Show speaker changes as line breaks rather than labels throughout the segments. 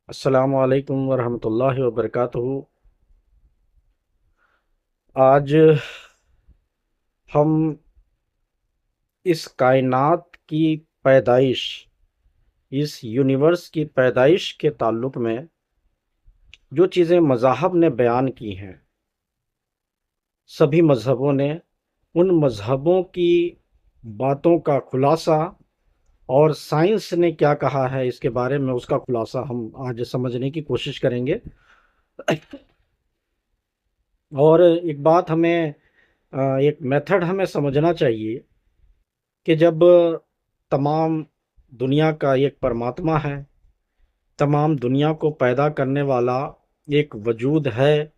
अस्सलामु अलैकुम वरहमतुल्लाहि वबरकातुहू। आज हम इस कायनात की पैदाइश, इस यूनिवर्स की पैदाइश के ताल्लुक में जो चीज़ें मज़ाहब ने बयान की हैं, सभी मज़हबों ने उन मज़हबों की बातों का खुलासा और साइंस ने क्या कहा है इसके बारे में, उसका खुलासा हम आज समझने की कोशिश करेंगे। और एक बात हमें एक मेथड हमें समझना चाहिए कि जब तमाम दुनिया का एक परमात्मा है, तमाम दुनिया को पैदा करने वाला एक वजूद है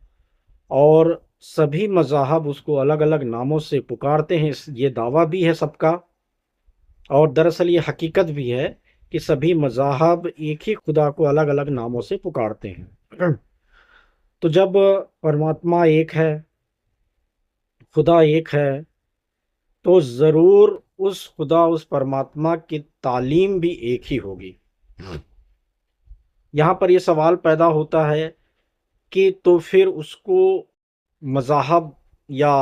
और सभी मज़ाहब उसको अलग-अलग नामों से पुकारते हैं, ये दावा भी है सबका और दरअसल ये हकीकत भी है कि सभी मज़ाहब एक ही खुदा को अलग-अलग नामों से पुकारते हैं। तो जब परमात्मा एक है, खुदा एक है, तो ज़रूर उस खुदा, उस परमात्मा की तालीम भी एक ही होगी। यहाँ पर ये सवाल पैदा होता है कि तो फिर उसको मज़ाहब या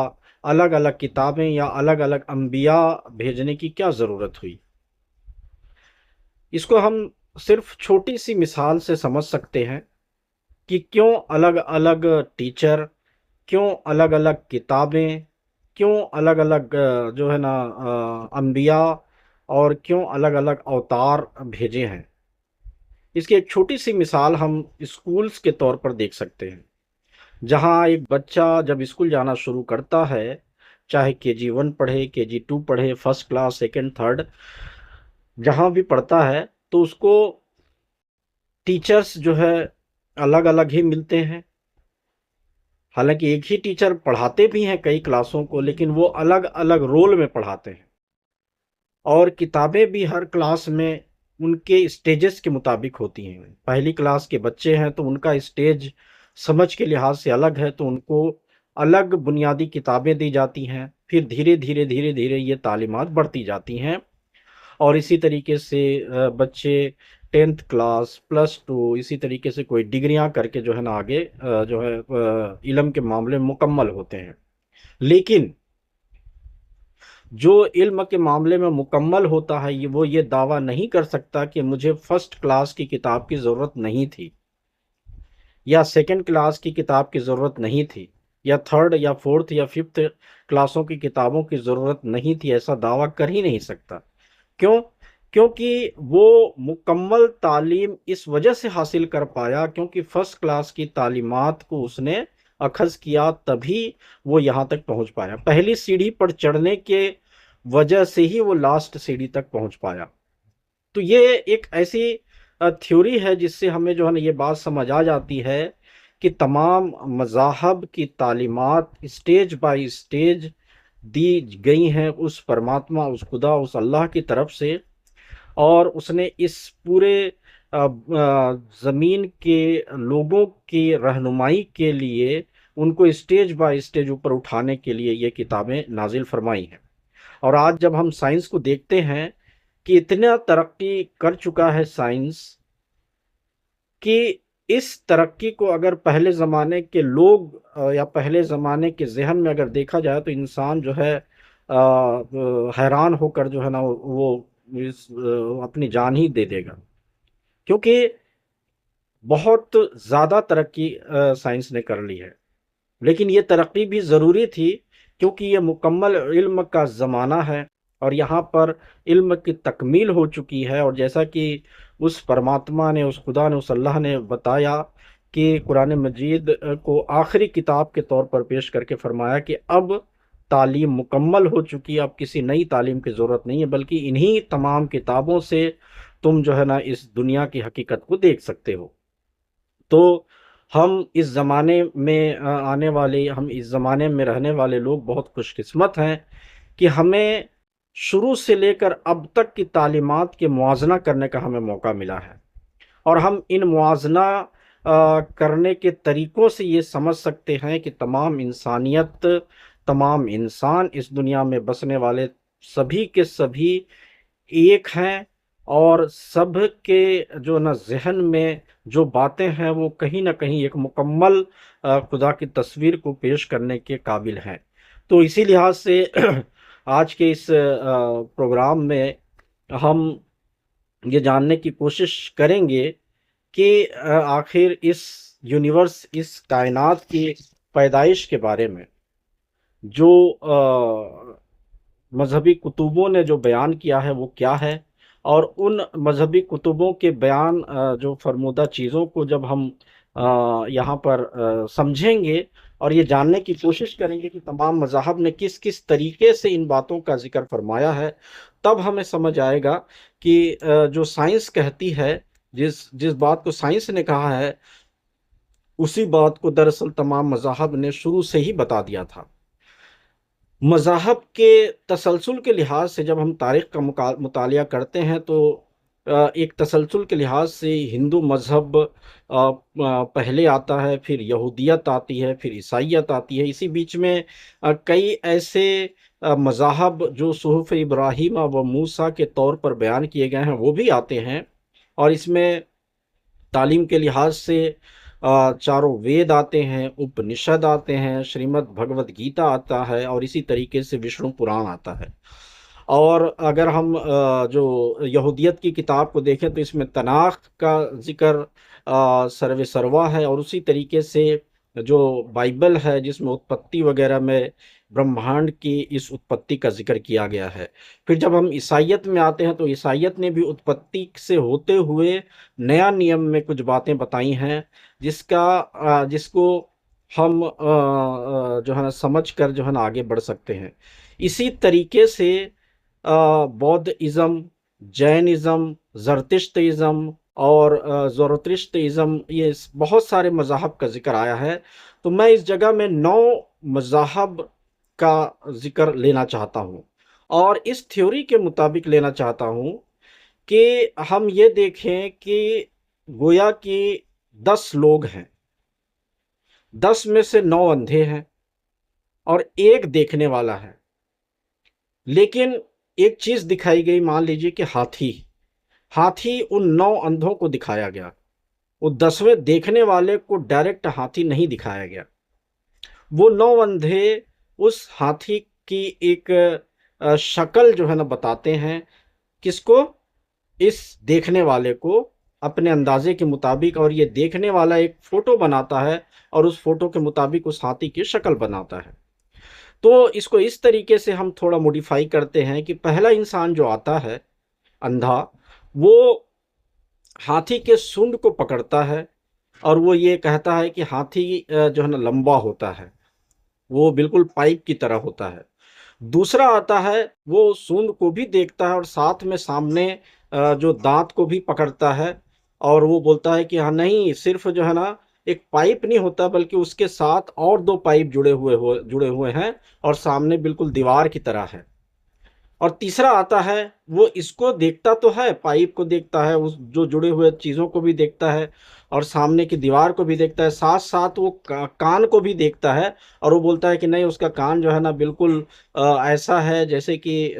अलग-अलग किताबें या अलग-अलग अंबिया भेजने की क्या ज़रूरत हुई? इसको हम सिर्फ़ छोटी-सी मिसाल से समझ सकते हैं कि क्यों अलग-अलग टीचर, क्यों अलग-अलग किताबें, क्यों अलग-अलग जो है ना अंबिया और क्यों अलग-अलग अवतार भेजे हैं। इसकी एक छोटी-सी मिसाल हम स्कूल्स के तौर पर देख सकते हैं। जहाँ एक बच्चा जब स्कूल जाना शुरू करता है, चाहे केजी 1 पढ़े, केजी 2 पढ़े, फर्स्ट क्लास, सेकंड, थर्ड, जहाँ भी पढ़ता है, तो उसको टीचर्स जो है अलग-अलग ही मिलते हैं। हालाँकि एक ही टीचर पढ़ाते भी हैं कई क्लासों को, लेकिन वो अलग-अलग रोल में पढ़ाते हैं और किताबें भी हर क्लास में उनके स्टेजेस के मुताबिक होती हैं। पहली क्लास के बच्चे हैं, तो उनका स्टेज समझ के लिहाज से अलग है, तो उनको अलग बुनियादी किताबें दी जाती हैं। फिर धीरे-धीरे, धीरे-धीरे ये तालीमात बढ़ती जाती हैं और इसी तरीके से बच्चे 10th क्लास, प्लस 2 इसी तरीके से कोई डिग्रियाँ करके जो है ना आगे जो है इल्म के मामले में मुकम्मल होते हैं। लेकिन जो इल्म के मामले में मुकम्मल होता है, वो ये दावा नहीं कर सकता कि मुझे फर्स्ट क्लास की किताब की ज़रूरत नहीं थी या सेकंड क्लास की किताब की ज़रूरत नहीं थी या थर्ड या फोर्थ या फिफ्थ क्लासों की किताबों की ज़रूरत नहीं थी, ऐसा दावा कर ही नहीं सकता। क्यों? क्योंकि वो मुकम्मल तालीम इस वजह से हासिल कर पाया क्योंकि फर्स्ट क्लास की तालीमात को उसने अख़ज़ किया, तभी वो यहाँ तक पहुँच पाया। पहली सीढ़ी पर चढ़ने के वजह से ही वो लास्ट सीढ़ी तक पहुँच पाया। तो ये एक ऐसी थ्योरी है जिससे हमें जो है ना ये बात समझ आ जाती है कि तमाम मज़ाहब की तालीमात स्टेज बाय स्टेज दी गई हैं उस परमात्मा, उस खुदा, उस अल्लाह की तरफ से और उसने इस पूरे ज़मीन के लोगों की रहनुमाई के लिए उनको स्टेज बाय स्टेज ऊपर उठाने के लिए ये किताबें नाज़िल फ़रमाई हैं। और आज जब हम साइंस को देखते हैं कि इतना तरक्की कर चुका है साइंस कि इस तरक्की को अगर पहले ज़माने के लोग या पहले ज़माने के ज़हन में अगर देखा जाए तो इंसान जो है हैरान होकर जो है ना वो अपनी जान ही दे देगा। क्योंकि बहुत ज़्यादा तरक्की साइंस ने कर ली है। लेकिन ये तरक्की भी ज़रूरी थी क्योंकि ये मुकम्मल इल्म का ज़माना है और यहाँ पर इल्म की तकमील हो चुकी है और जैसा कि उस परमात्मा ने, उस खुदा ने, उस अल्लाह ने बताया कि कुरान मजीद को आखिरी किताब के तौर पर पेश करके फरमाया कि अब तालीम मुकम्मल हो चुकी है, अब किसी नई तालीम की ज़रूरत नहीं है, बल्कि इन्हीं तमाम किताबों से तुम जो है ना इस दुनिया की हकीकत को देख सकते हो। तो हम इस ज़माने में आने वाले हम इस ज़माने में रहने वाले लोग बहुत खुशकिस्मत हैं कि हमें शुरू से लेकर अब तक की तालीमात के मुवाज़ना करने का हमें मौका मिला है और हम इन मुवाज़ना करने के तरीक़ों से ये समझ सकते हैं कि तमाम इंसानियत, तमाम इंसान इस दुनिया में बसने वाले सभी के सभी एक हैं और सब के जो ना ज़हन में जो बातें हैं वो कहीं ना कहीं एक मुकम्मल खुदा की तस्वीर को पेश करने के काबिल हैं। तो इसी लिहाज से आज के इस प्रोग्राम में हम ये जानने की कोशिश करेंगे कि आखिर इस यूनिवर्स, इस कायनात की पैदाइश के बारे में जो मजहबी कुतुबों ने जो बयान किया है वो क्या है, और उन मजहबी कुतुबों के बयान जो फरमूदा चीज़ों को जब हम यहाँ पर समझेंगे और ये जानने की कोशिश करेंगे कि तमाम मज़ाहब ने किस किस तरीके से इन बातों का जिक्र फरमाया है, तब हमें समझ आएगा कि जो साइंस कहती है, जिस जिस बात को साइंस ने कहा है, उसी बात को दरअसल तमाम मज़ाहब ने शुरू से ही बता दिया था। मज़ाहब के तसलसल के लिहाज से जब हम तारीख़ का मुतालिया करते हैं तो एक तसलसल के लिहाज से हिंदू मज़हब पहले आता है, फिर यहूदियत आती है, फिर ईसाइयत आती है। इसी बीच में कई ऐसे मज़ाहब जो सुहूफ़ इब्राहीम व मूसा के तौर पर बयान किए गए हैं वो भी आते हैं, और इसमें तालीम के लिहाज से चारों वेद आते हैं, उपनिषद आते हैं, श्रीमद् भगवद गीता आता है, और इसी तरीके से विष्णु पुराण आता है। और अगर हम जो यहूदियत की किताब को देखें तो इसमें तनाख का ज़िक्र सर्वे सर्वा है, और उसी तरीके से जो बाइबल है जिसमें उत्पत्ति वगैरह में ब्रह्मांड की इस उत्पत्ति का ज़िक्र किया गया है। फिर जब हम ईसाइयत में आते हैं तो ईसाइयत ने भी उत्पत्ति से होते हुए नया नियम में कुछ बातें बताई हैं, जिसको हम जो है ना समझ कर जो है ना आगे बढ़ सकते हैं। इसी तरीके से बौद्ध-इज़्म, जैनिज़्म, ज़रतुश्तइज़्म और ज़ोरोस्ट्रियनिज़्म, ये बहुत सारे मज़ाहब का ज़िक्र आया है। तो मैं इस जगह में 9 मज़ाहब का ज़िक्र लेना चाहता हूँ, और इस थ्योरी के मुताबिक लेना चाहता हूँ कि हम ये देखें कि गोया कि 10 लोग हैं, 10 में से 9 अंधे हैं और 1 देखने वाला है। लेकिन एक चीज़ दिखाई गई, मान लीजिए कि हाथी उन 9 अंधों को दिखाया गया। वो 10वें देखने वाले को डायरेक्ट हाथी नहीं दिखाया गया। वो 9 अंधे उस हाथी की एक शक्ल जो है ना बताते हैं, किसको? इस देखने वाले को, अपने अंदाजे के मुताबिक, और ये देखने वाला एक फ़ोटो बनाता है और उस फ़ोटो के मुताबिक उस हाथी की शक्ल बनाता है। तो इसको इस तरीके से हम थोड़ा मॉडिफ़ाई करते हैं कि पहला इंसान जो आता है, अंधा, वो हाथी के सूंड को पकड़ता है और वो ये कहता है कि हाथी जो है ना लंबा होता है, वो बिल्कुल पाइप की तरह होता है। दूसरा आता है, वो सूंड को भी देखता है और साथ में सामने जो दाँत को भी पकड़ता है, और वो बोलता है कि हाँ नहीं, सिर्फ़ जो है ना एक पाइप नहीं होता, बल्कि उसके साथ और 2 पाइप जुड़े हुए हैं, और सामने बिल्कुल दीवार की तरह है। और तीसरा आता है, वो इसको देखता तो है, पाइप को देखता है, उस जो जुड़े हुए चीज़ों को भी देखता है, और सामने की दीवार को भी देखता है, साथ-साथ वो कान को भी देखता है, और वो बोलता है कि नहीं, उसका कान जो है ना बिल्कुल ऐसा है जैसे कि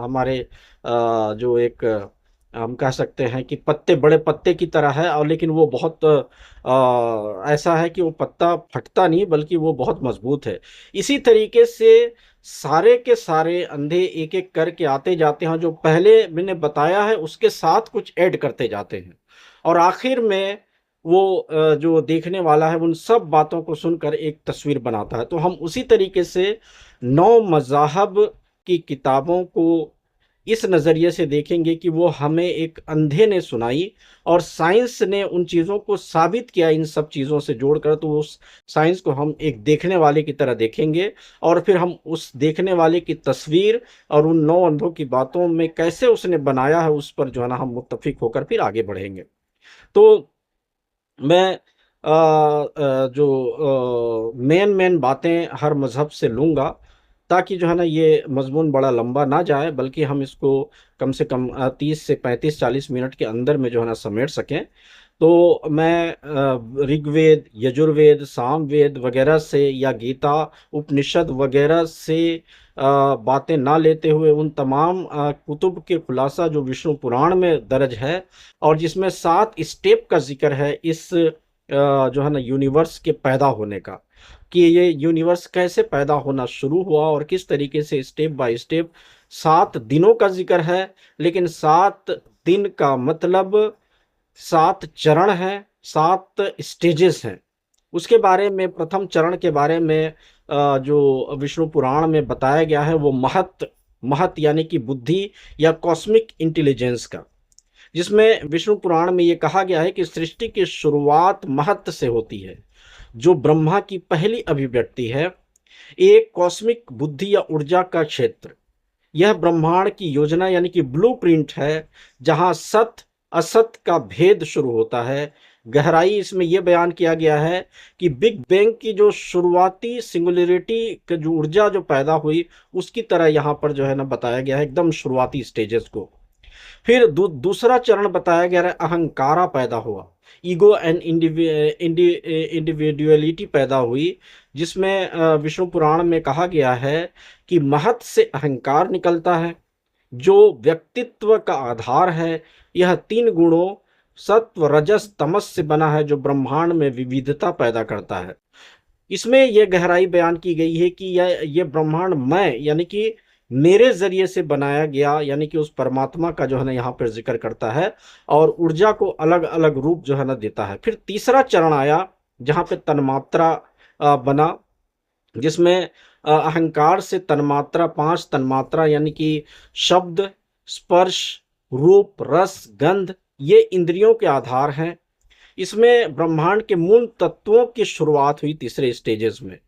हमारे जो एक हम कह सकते हैं कि बड़े पत्ते की तरह है, और लेकिन वो बहुत ऐसा है कि वो पत्ता फटता नहीं, बल्कि वो बहुत मज़बूत है। इसी तरीके से सारे के सारे अंधे एक-एक करके आते जाते हैं, जो पहले मैंने बताया है उसके साथ कुछ ऐड करते जाते हैं, और आखिर में वो जो देखने वाला है उन सब बातों को सुनकर एक तस्वीर बनाता है। तो हम उसी तरीके से 9 मज़ाहब की किताबों को इस नज़रिए से देखेंगे कि वो हमें एक अंधे ने सुनाई, और साइंस ने उन चीज़ों को साबित किया इन सब चीज़ों से जोड़कर, तो उस साइंस को हम एक देखने वाले की तरह देखेंगे, और फिर हम उस देखने वाले की तस्वीर और उन 9 अंधों की बातों में कैसे उसने बनाया है, उस पर जो है ना हम मुत्तफ़िक होकर फिर आगे बढ़ेंगे। तो मैं जो मेन बातें हर मज़हब से लूँगा, ताकि जो है ना ये मज़मून बड़ा लंबा ना जाए, बल्कि हम इसको कम से कम 30 से 35-40 मिनट के अंदर में जो है ना समेट सकें। तो मैं ऋग्वेद, यजुर्वेद, सामवेद वगैरह से या गीता, उपनिषद वगैरह से बातें ना लेते हुए उन तमाम कुतुब के खुलासा जो विष्णु पुराण में दर्ज है और जिसमें 7 स्टेप का जिक्र है इस जो है ना यूनिवर्स के पैदा होने का, कि ये यूनिवर्स कैसे पैदा होना शुरू हुआ और किस तरीके से स्टेप बाय स्टेप 7 दिनों का जिक्र है। लेकिन 7 दिन का मतलब 7 चरण हैं, 7 स्टेजेस हैं। उसके बारे में प्रथम चरण के बारे में जो विष्णु पुराण में बताया गया है वो महत महत यानी कि बुद्धि या कॉस्मिक इंटेलिजेंस का, जिसमें विष्णु पुराण में ये कहा गया है कि सृष्टि की शुरुआत महत से होती है, जो ब्रह्मा की पहली अभिव्यक्ति है, एक कॉस्मिक बुद्धि या ऊर्जा का क्षेत्र। यह ब्रह्मांड की योजना यानी कि ब्लूप्रिंट है, जहां सत असत का भेद शुरू होता है। गहराई इसमें यह बयान किया गया है कि बिग बैंग की जो शुरुआती सिंगुलरिटी की जो ऊर्जा जो पैदा हुई उसकी तरह यहाँ पर जो है ना बताया गया है एकदम शुरुआती स्टेजेस को। फिर दूसरा चरण बताया गया है, अहंकारा पैदा हुआ, ईगो एंड इंडिविजुअलिटी पैदा हुई, जिसमें विष्णु पुराण में कहा गया है कि महत से अहंकार निकलता है जो व्यक्तित्व का आधार है। यह 3 गुणों सत्व रजस तमस से बना है जो ब्रह्मांड में विविधता पैदा करता है। इसमें यह गहराई बयान की गई है कि यह ब्रह्मांड मैं यानी कि मेरे जरिए से बनाया गया, यानी कि उस परमात्मा का जो है ना यहाँ पर जिक्र करता है और ऊर्जा को अलग अलग रूप जो है ना देता है। फिर तीसरा चरण आया जहाँ पे तन्मात्रा बना, जिसमें अहंकार से तन्मात्रा 5 तन्मात्रा यानी कि शब्द, स्पर्श, रूप, रस, गंध, ये इंद्रियों के आधार हैं। इसमें ब्रह्मांड के मूल तत्वों की शुरुआत हुई तीसरे स्टेजेस में,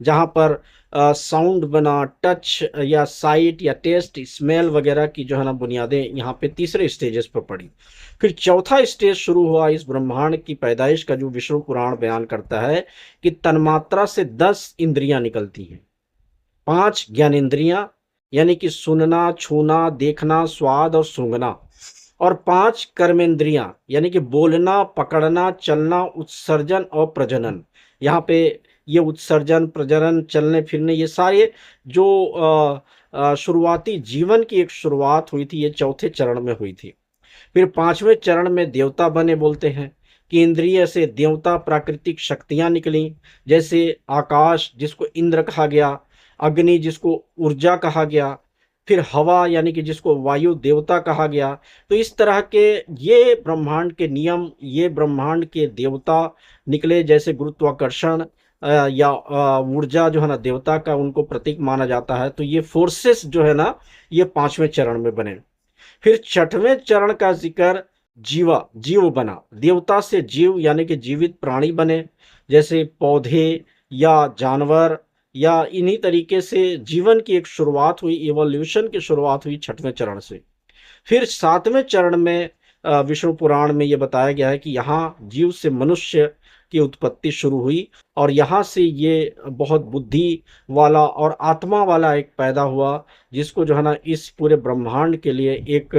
जहाँ पर साउंड बना, टच या साइट या टेस्ट, स्मेल वगैरह की जो है ना बुनियादें यहाँ पे तीसरे स्टेजेस पर पड़ी। फिर चौथा स्टेज शुरू हुआ इस ब्रह्मांड की पैदाइश का, जो विष्णु पुराण बयान करता है कि तन्मात्रा से 10 इंद्रियां निकलती हैं, 5 ज्ञानेंद्रियां यानी कि सुनना, छूना, देखना, स्वाद और सूंघना, और 5 कर्मेंद्रियां यानी कि बोलना, पकड़ना, चलना, उत्सर्जन और प्रजनन। यहाँ पे ये उत्सर्जन, प्रजनन, चलने फिरने, ये सारे जो शुरुआती जीवन की एक शुरुआत हुई थी, ये चौथे चरण में हुई थी। फिर 5वें चरण में देवता बने, बोलते हैं कि इंद्रिय से देवता प्राकृतिक शक्तियां निकली, जैसे आकाश जिसको इंद्र कहा गया, अग्नि जिसको ऊर्जा कहा गया, फिर हवा यानी कि जिसको वायु देवता कहा गया। तो इस तरह के ये ब्रह्मांड के नियम, ये ब्रह्मांड के देवता निकले, जैसे गुरुत्वाकर्षण या ऊर्जा जो है ना देवता का उनको प्रतीक माना जाता है। तो ये फोर्सेस जो है ना ये 5वें चरण में बने। फिर 6वें चरण का जिक्र जीव बना, देवता से जीव यानी कि जीवित प्राणी बने, जैसे पौधे या जानवर, या इन्हीं तरीके से जीवन की एक शुरुआत हुई, इवोल्यूशन की शुरुआत हुई 6वें चरण से। फिर 7वें चरण में विष्णु पुराण में यह बताया गया है कि यहाँ जीव से मनुष्य की उत्पत्ति शुरू हुई और यहाँ से ये बहुत बुद्धि वाला और आत्मा वाला एक पैदा हुआ, जिसको जो है ना इस पूरे ब्रह्मांड के लिए एक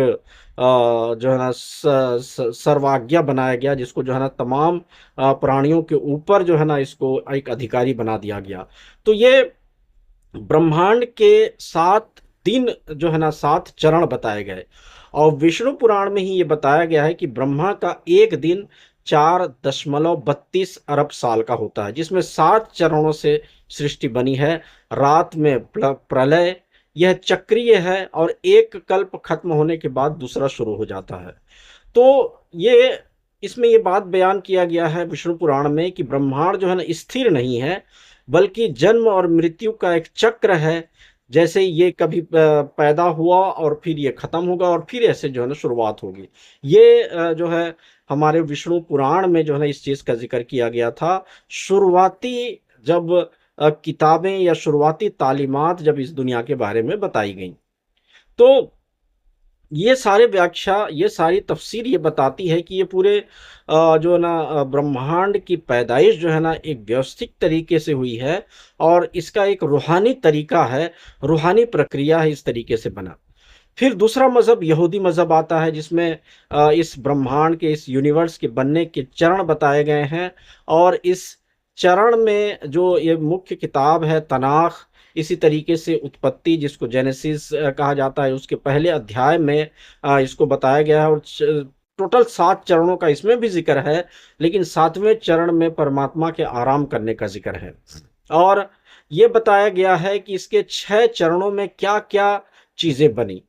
जो है ना सर्वाज्ञा बनाया गया, जिसको जो है ना तमाम प्राणियों के ऊपर जो है ना इसको एक अधिकारी बना दिया गया। तो ये ब्रह्मांड के 7 दिन जो है ना 7 चरण बताए गए और विष्णु पुराण में ही ये बताया गया है कि ब्रह्मा का एक दिन 4.32 अरब साल का होता है, जिसमें 7 चरणों से सृष्टि बनी है। रात में प्रलय, यह चक्रीय है और एक कल्प खत्म होने के बाद दूसरा शुरू हो जाता है। तो ये इसमें ये बात बयान किया गया है विष्णु पुराण में कि ब्रह्मांड जो है ना स्थिर नहीं है, बल्कि जन्म और मृत्यु का एक चक्र है। जैसे ये कभी पैदा हुआ और फिर ये खत्म होगा और फिर ऐसे जो है ना शुरुआत होगी। ये जो है हमारे विष्णु पुराण में जो है ना इस चीज का जिक्र किया गया था। शुरुआती जब किताबें या शुरुआती तालीमात जब इस दुनिया के बारे में बताई गई, तो ये सारे व्याख्या, ये सारी तफसीर ये बताती है कि ये पूरे जो है ना ब्रह्मांड की पैदाइश जो है ना एक व्यवस्थित तरीके से हुई है और इसका एक रूहानी तरीका है, रूहानी प्रक्रिया है, इस तरीके से बना। फिर दूसरा मज़हब यहूदी मज़हब आता है, जिसमें इस ब्रह्मांड के, इस यूनिवर्स के बनने के चरण बताए गए हैं। और इस चरण में जो ये मुख्य किताब है तनाख, इसी तरीके से उत्पत्ति जिसको जेनेसिस कहा जाता है, उसके पहले अध्याय में इसको बताया गया है। और टोटल 7 चरणों का इसमें भी ज़िक्र है, लेकिन 7वें चरण में परमात्मा के आराम करने का ज़िक्र है। और ये बताया गया है कि इसके 6 चरणों में क्या-क्या चीज़ें बनी।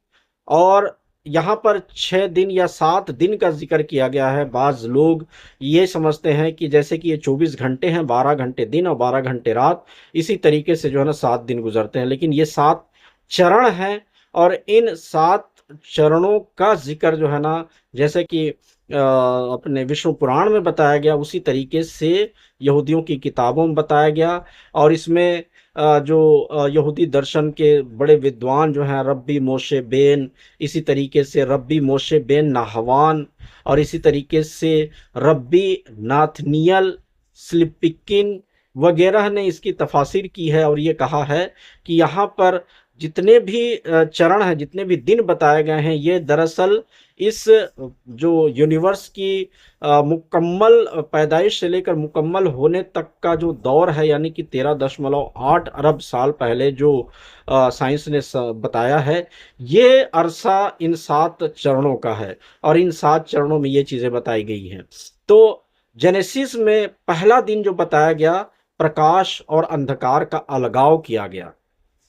और यहाँ पर 6 दिन या 7 दिन का ज़िक्र किया गया है। बाज़ लोग ये समझते हैं कि जैसे कि ये 24 घंटे हैं, 12 घंटे दिन और 12 घंटे रात, इसी तरीके से जो है ना 7 दिन गुज़रते हैं। लेकिन ये 7 चरण हैं, और इन 7 चरणों का ज़िक्र जो है ना, जैसे कि अपने विष्णु पुराण में बताया गया, उसी तरीके से यहूदियों की किताबों में बताया गया। और इसमें जो यहूदी दर्शन के बड़े विद्वान जो हैं, रब्बी मोशे बेन, इसी तरीके से रब्बी मोशे बेन नाहवान, और इसी तरीके से रब्बी नाथनियल स्लिपिकिन वगैरह ने इसकी तफासिर की है। और ये कहा है कि यहाँ पर जितने भी चरण हैं, जितने भी दिन बताए गए हैं, ये दरअसल इस जो यूनिवर्स की मुकम्मल पैदाइश से लेकर मुकम्मल होने तक का जो दौर है, यानी कि 13.8 अरब साल पहले जो साइंस ने बताया है, ये अरसा इन 7 चरणों का है। और इन 7 चरणों में ये चीज़ें बताई गई हैं। तो जेनेसिस में पहला दिन जो बताया गया, प्रकाश और अंधकार का अलगाव किया गया।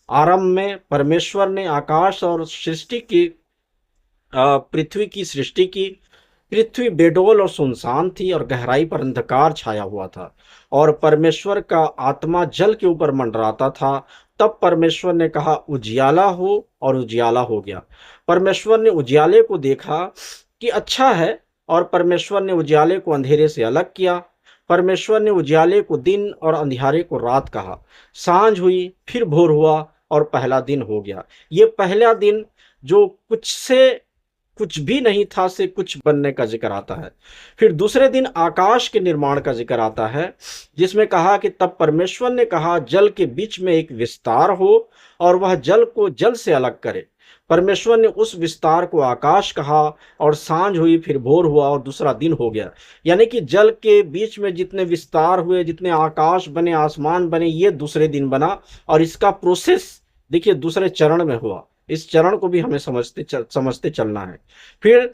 आरंभ में परमेश्वर ने आकाश और सृष्टि की पृथ्वी की सृष्टि की। पृथ्वी बेडोल और सुनसान थी, और गहराई पर अंधकार छाया हुआ था, और परमेश्वर का आत्मा जल के ऊपर मंडराता था। तब परमेश्वर ने कहा, उजियाला हो, और उजियाला हो गया। परमेश्वर ने उजियाले को देखा कि अच्छा है, और परमेश्वर ने उजियाले को अंधेरे से अलग किया। परमेश्वर ने उजियाले को दिन और अंधियारे को रात कहा। सांझ हुई, फिर भोर हुआ, और पहला दिन हो गया। ये पहला दिन जो कुछ से कुछ भी नहीं था से कुछ बनने का जिक्र आता है। फिर दूसरे दिन आकाश के निर्माण का जिक्र आता है, जिसमें कहा कि तब परमेश्वर ने कहा, जल के बीच में एक विस्तार हो, और वह जल को जल से अलग करे। परमेश्वर ने उस विस्तार को आकाश कहा। और सांझ हुई, फिर भोर हुआ, और दूसरा दिन हो गया। यानी कि जल के बीच में जितने विस्तार हुए, जितने आकाश बने, आसमान बने, ये दूसरे दिन बना। और इसका प्रोसेस देखिए दूसरे चरण में हुआ। इस चरण को भी हमें समझते चलना है। फिर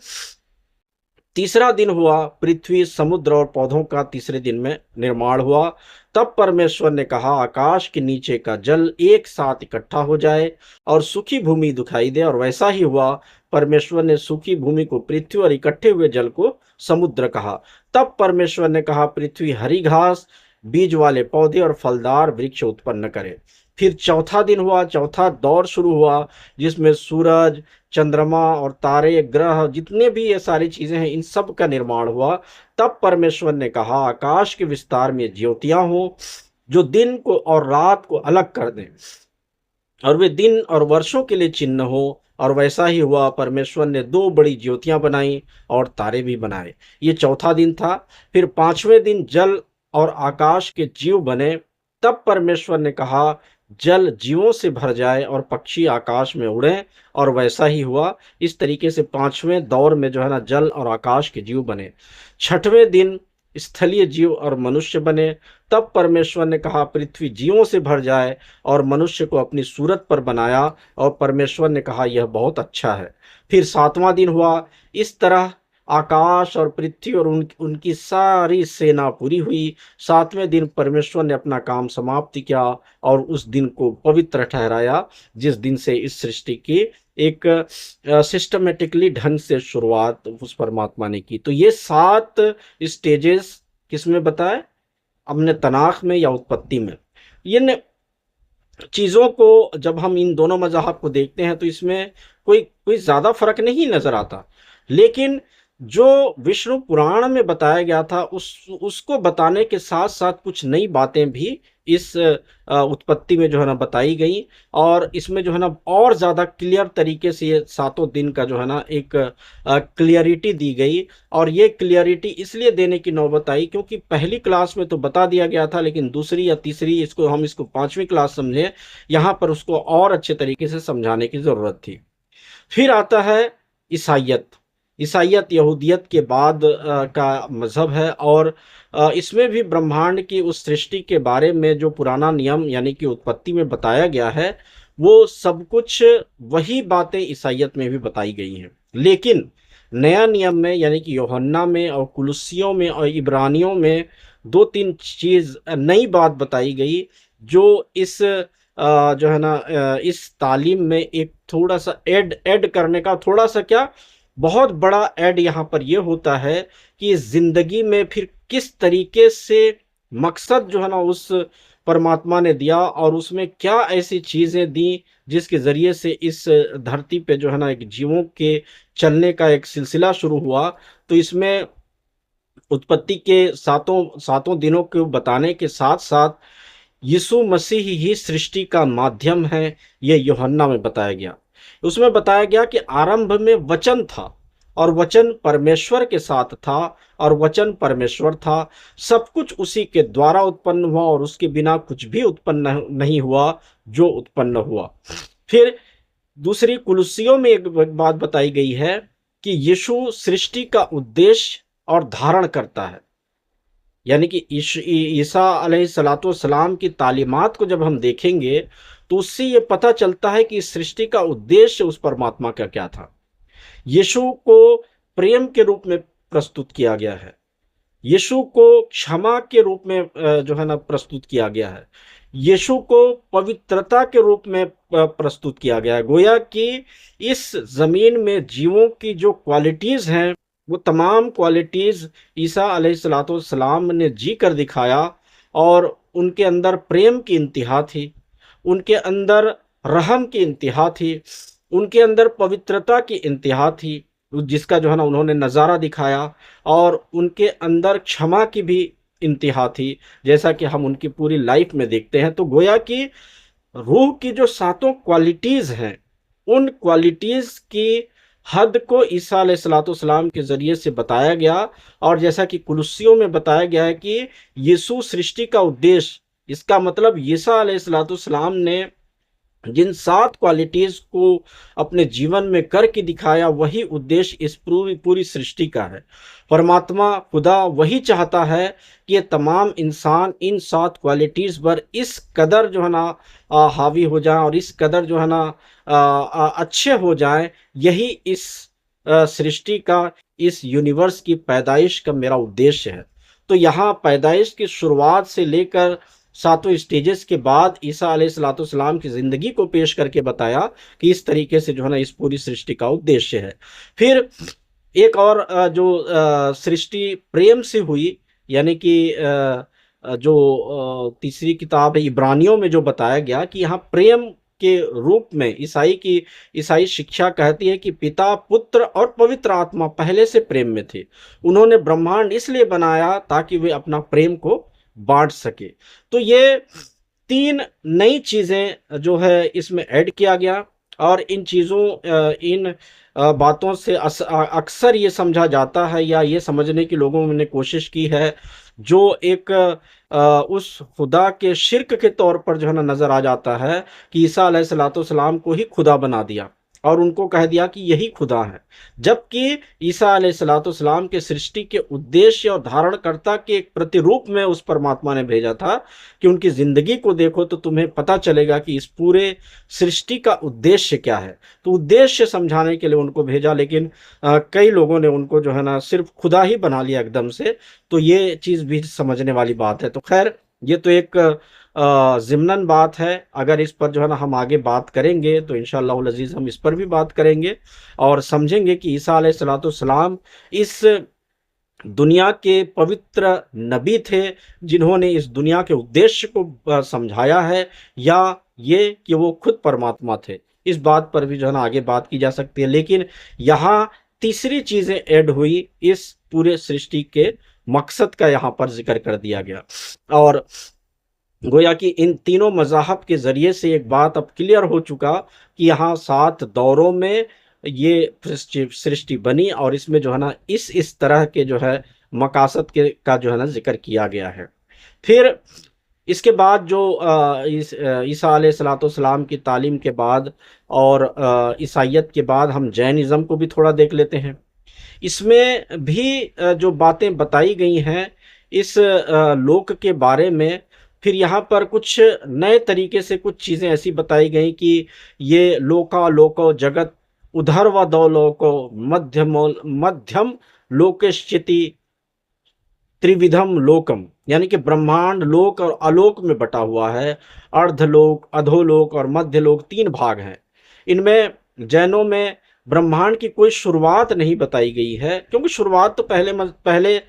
तीसरा दिन हुआ, पृथ्वी, समुद्र और पौधों का तीसरे दिन में निर्माण हुआ। तब परमेश्वर ने कहा, आकाश के नीचे का जल एक साथ इकट्ठा हो जाए, और सूखी भूमि दिखाई दे। और वैसा ही हुआ। परमेश्वर ने सूखी भूमि को पृथ्वी और इकट्ठे हुए जल को समुद्र कहा। तब परमेश्वर ने कहा, पृथ्वी हरी घास, बीज वाले पौधे और फलदार वृक्ष उत्पन्न करे। फिर चौथा दिन हुआ, चौथा दौर शुरू हुआ, जिसमें सूरज, चंद्रमा और तारे, ग्रह, जितने भी ये सारी चीजें हैं, इन सब का निर्माण हुआ। तब परमेश्वर ने कहा, आकाश के विस्तार में ज्योतियां हो, जो दिन को और रात को अलग कर दें, और वे दिन और वर्षों के लिए चिन्ह हो। और वैसा ही हुआ। परमेश्वर ने 2 बड़ी ज्योतियां बनाई, और तारे भी बनाए। ये चौथा दिन था। फिर 5वें दिन जल और आकाश के जीव बने। तब परमेश्वर ने कहा, जल जीवों से भर जाए, और पक्षी आकाश में उड़ें। और वैसा ही हुआ। इस तरीके से 5वें दौर में जो है ना, जल और आकाश के जीव बने। 6वें दिन स्थलीय जीव और मनुष्य बने। तब परमेश्वर ने कहा, पृथ्वी जीवों से भर जाए, और मनुष्य को अपनी सूरत पर बनाया। और परमेश्वर ने कहा, यह बहुत अच्छा है। फिर 7वां दिन हुआ। इस तरह आकाश और पृथ्वी और उनकी सारी सेना पूरी हुई। 7वें दिन परमेश्वर ने अपना काम समाप्त किया, और उस दिन को पवित्र ठहराया, जिस दिन से इस सृष्टि की एक सिस्टमेटिकली ढंग से शुरुआत उस परमात्मा ने की। तो ये 7 स्टेजेस किसमें बताए? हमने तनाख में या उत्पत्ति में। इन चीज़ों को जब हम इन दोनों मज़ाहब को देखते हैं, तो इसमें कोई कोई ज़्यादा फर्क नहीं नज़र आता। लेकिन जो विष्णु पुराण में बताया गया था, उसको बताने के साथ साथ कुछ नई बातें भी इस उत्पत्ति में जो है ना बताई गई। और इसमें जो है ना और ज़्यादा क्लियर तरीके से ये 7 दिन का जो है ना एक क्लियरिटी दी गई। और ये क्लियरिटी इसलिए देने की नौबत आई, क्योंकि पहली क्लास में तो बता दिया गया था, लेकिन दूसरी या तीसरी, इसको 5वीं क्लास समझें, यहाँ पर उसको और अच्छे तरीके से समझाने की ज़रूरत थी। फिर आता है ईसाइयत। ईसाइयत यहूदियत के बाद का मज़हब है, और इसमें भी ब्रह्मांड की उस सृष्टि के बारे में जो पुराना नियम यानी कि उत्पत्ति में बताया गया है, वो सब कुछ वही बातें ईसाइयत में भी बताई गई हैं। लेकिन नया नियम में यानी कि यूहन्ना में और कुलुस्सियों में और इब्रानियों में दो तीन चीज़ नई बात बताई गई, जो इस जो है ना इस तालीम में एक थोड़ा सा ऐड ऐड करने का, थोड़ा सा क्या, बहुत बड़ा ऐड यहाँ पर ये होता है कि ज़िंदगी में फिर किस तरीके से मकसद जो है ना उस परमात्मा ने दिया, और उसमें क्या ऐसी चीज़ें दी जिसके ज़रिए से इस धरती पे जो है ना एक जीवों के चलने का एक सिलसिला शुरू हुआ। तो इसमें उत्पत्ति के सातों सातों दिनों को बताने के साथ साथ यीशु मसीह ही सृष्टि का माध्यम है, ये यूहन्ना में बताया गया। उसमें बताया गया कि आरंभ में वचन था, और वचन परमेश्वर के साथ था, और वचन परमेश्वर था। सब कुछ उसी के द्वारा उत्पन्न हुआ, और उसके बिना कुछ भी उत्पन्न नहीं हुआ जो उत्पन्न हुआ। फिर दूसरी कुलुस्सियों में एक बात बताई गई है कि यीशु सृष्टि का उद्देश्य और धारण करता है। यानी कि ईसा अलैहिस्सलातु वस्सलाम की तालीमात को जब हम देखेंगे, तो उससे ये पता चलता है कि इस सृष्टि का उद्देश्य उस परमात्मा का क्या था। यीशु को प्रेम के रूप में प्रस्तुत किया गया है। यीशु को क्षमा के रूप में जो है ना प्रस्तुत किया गया है। यीशु को पवित्रता के रूप में प्रस्तुत किया गया है। गोया कि इस ज़मीन में जीवों की जो क्वालिटीज़ हैं, वो तमाम क्वालिटीज़ ईसा अलैहिस्सलातु वस्सलाम ने जी कर दिखाया, और उनके अंदर प्रेम की इंतहा थी, उनके अंदर रहम की इंतहा थी, उनके अंदर पवित्रता की इंतहा थी, जिसका जो है ना उन्होंने नज़ारा दिखाया, और उनके अंदर क्षमा की भी इंतहा थी, जैसा कि हम उनकी पूरी लाइफ में देखते हैं। तो गोया कि रूह की जो सातों क्वालिटीज़ हैं, उन क्वालिटीज़ की हद को ईसा अलैहिस्सलाम के ज़रिए से बताया गया। और जैसा कि कुलुस्सियों में बताया गया है कि यीशु सृष्टि का उद्देश्य, इसका मतलब ईसा अलैहिस्सलाम ने जिन 7 क्वालिटीज़ को अपने जीवन में करके दिखाया, वही उद्देश्य इस पूरी पूरी सृष्टि का है। परमात्मा खुदा वही चाहता है कि ये तमाम इंसान इन 7 क्वालिटीज़ पर इस कदर जो है ना हावी हो जाएँ, और इस कदर जो है ना अच्छे हो जाएँ। यही इस सृष्टि का, इस यूनिवर्स की पैदाइश का मेरा उद्देश्य है। तो यहाँ पैदाइश की शुरुआत से लेकर सातों स्टेजेस के बाद ईसा अलैहिस्सलाम की ज़िंदगी को पेश करके बताया कि इस तरीके से जो है ना इस पूरी सृष्टि का उद्देश्य है। फिर एक और जो सृष्टि प्रेम से हुई, यानी कि जो तीसरी किताब है इब्रानियों में जो बताया गया कि यहाँ प्रेम के रूप में ईसाई शिक्षा कहती है कि पिता, पुत्र और पवित्र आत्मा पहले से प्रेम में थे। उन्होंने ब्रह्मांड इसलिए बनाया ताकि वे अपना प्रेम को बांट सके। तो ये 3 नई चीज़ें जो है इसमें ऐड किया गया, और इन चीज़ों इन बातों से अक्सर ये समझा जाता है, या ये समझने की लोगों ने कोशिश की है, जो एक उस खुदा के शिर्क के तौर पर जो है ना नज़र आ जाता है कि ईसा अलैहिस्सलाम को ही खुदा बना दिया, और उनको कह दिया कि यही खुदा है। जबकि ईसा अलैहिस्सलाम के सृष्टि के उद्देश्य और धारणकर्ता के एक प्रतिरूप में उस परमात्मा ने भेजा था कि उनकी ज़िंदगी को देखो तो तुम्हें पता चलेगा कि इस पूरे सृष्टि का उद्देश्य क्या है। तो उद्देश्य समझाने के लिए उनको भेजा, लेकिन कई लोगों ने उनको जो है ना सिर्फ खुदा ही बना लिया एकदम से। तो ये चीज़ भी समझने वाली बात है। तो खैर, ये तो एक ज़िमनन बात है। अगर इस पर जो है ना हम आगे बात करेंगे तो इंशाअल्लाहुल अज़ीज़ हम इस पर भी बात करेंगे, और समझेंगे कि ईसा अलैहिस्सलाम इस दुनिया के पवित्र नबी थे, जिन्होंने इस दुनिया के उद्देश्य को समझाया है, या ये कि वो खुद परमात्मा थे। इस बात पर भी जो है ना आगे बात की जा सकती है। लेकिन यहाँ तीसरी चीज़ें ऐड हुई, इस पूरे सृष्टि के मकसद का यहाँ पर ज़िक्र कर दिया गया। और गोया कि इन तीनों मज़ाहब के ज़रिए से एक बात अब क्लियर हो चुका कि यहाँ 7 दौरों में ये सृष्टि बनी, और इसमें जो है ना इस तरह के जो है मकासद का जो है ना ज़िक्र किया गया है। फिर इसके बाद जो ईसा अलैहिस्सलाम की तालीम के बाद और ईसाइयत के बाद हम जैनिज़्म को भी थोड़ा देख लेते हैं। इसमें भी जो बातें बताई गई हैं इस लोक के बारे में, फिर यहाँ पर कुछ नए तरीके से कुछ चीज़ें ऐसी बताई गई कि ये लोका लोको जगत उधर व दो लोको मध्यम लोकश्चिति त्रिविधम लोकम, यानी कि ब्रह्मांड लोक और आलोक में बटा हुआ है। अर्धलोक, अधोलोक और मध्यलोक 3 भाग हैं। इनमें जैनों में ब्रह्मांड की कोई शुरुआत नहीं बताई गई है, क्योंकि शुरुआत तो पहले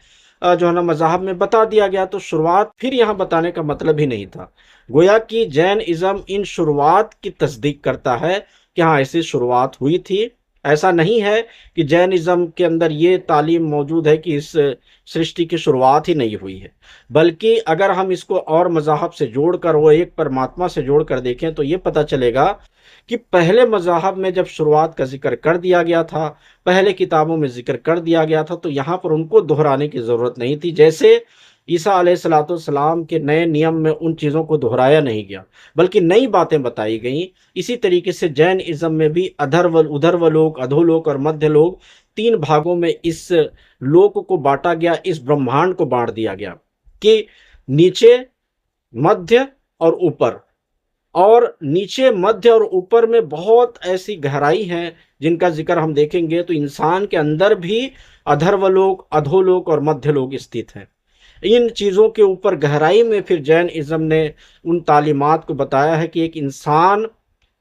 जो है ना मज़ाहब में बता दिया गया, तो शुरुआत फिर यहाँ बताने का मतलब ही नहीं था। गोया कि जैन इज़्म इन शुरुआत की तस्दीक करता है कि हाँ, ऐसी शुरुआत हुई थी। ऐसा नहीं है कि जैनिज़्म के अंदर ये तालीम मौजूद है कि इस सृष्टि की शुरुआत ही नहीं हुई है, बल्कि अगर हम इसको और मज़ाहब से जोड़कर, वो एक परमात्मा से जोड़कर देखें, तो ये पता चलेगा कि पहले मज़ाहब में जब शुरुआत का ज़िक्र कर दिया गया था, पहले किताबों में ज़िक्र कर दिया गया था, तो यहाँ पर उनको दोहराने की ज़रूरत नहीं थी। जैसे ईसा अलैहिस्सलाम के नए नियम में उन चीज़ों को दोहराया नहीं गया, बल्कि नई बातें बताई गईं। इसी तरीके से जैन इज़्म में भी उधर्वलोक, अधोलोक और मध्यलोक 3 भागों में इस लोक को बांटा गया, इस ब्रह्मांड को बांट दिया गया कि नीचे, मध्य और ऊपर। और नीचे, मध्य और ऊपर में बहुत ऐसी गहराई है जिनका जिक्र हम देखेंगे, तो इंसान के अंदर भी अधर्वलोक, अधोलोक और मध्यलोक स्थित है। इन चीज़ों के ऊपर गहराई में फिर जैन इज़्म ने उन तालीमात को बताया है कि एक इंसान